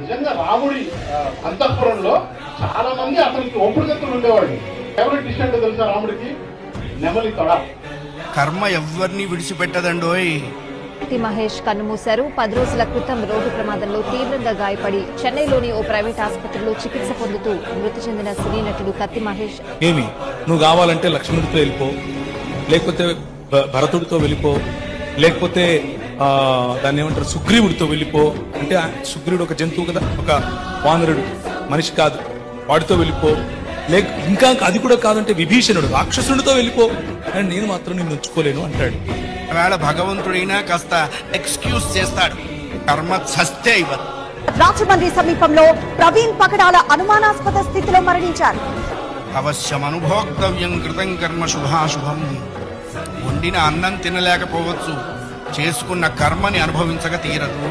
నిజంగా రాముడి అంతఃపురంలో చాలా మంది అతనికి ఒప్పుడుగత్తులు ఉండేవాళ్ళు. ఫేవరెట్ డిష్ అంటే తెలుసా రాముడికి? నెమలి తొడ. కర్మ ఎవరిని విడిచిపెట్టదండోయ్. మహేష్ కన్నుమూశారు. 10 రోజుల క్రితం రోడ్డు ప్రమాదంలో తీవ్రంగా గాయపడి చెన్నైలోని ఓ ప్రైవేట్ ఆసుపత్రిలో చికిత్స పొందుతూ మృతి చెందిన సినీ నటుడు కత్తి మహేష్. ఏమి నువ్వు కావాలంటే లక్ష్మణుడితో వెళ్ళిపో, లేకపోతే భరతుడితో వెళ్ళిపో, లేకపోతే దాన్ని ఏమంటారు సుగ్రీవుడితో వెళ్ళిపో. అంటే సుగ్రీవుడు ఒక జంతువు కదా, ఒక వానరుడు, మనిషి కాదు, వాడితో వెళ్ళిపో. లేక ఇంకా అది కూడా కాదంటే విభీషణుడు రాక్షసుడితో వెళ్ళిపో. అని నేను మాత్రం నిన్ను ఉంచుకోలేను అంటాడు. వేళ భగవంతుడైనా కాస్త ఎక్స్క్యూజ్ చేస్తాడు. కర్మ సస్తే ఇవ్వదు. రాజమండ్రి సమీపంలో ప్రవీణ్ పకడాల అనుమానాస్పద స్థితిలో మరణించారు. అవశ్యం అనుభోక్తవ్యం కృతం కర్మ శుభాశుభం. వండిన అన్నం తినలేకపోవచ్చు, చేసుకున్న కర్మని అనుభవించక తీరదు.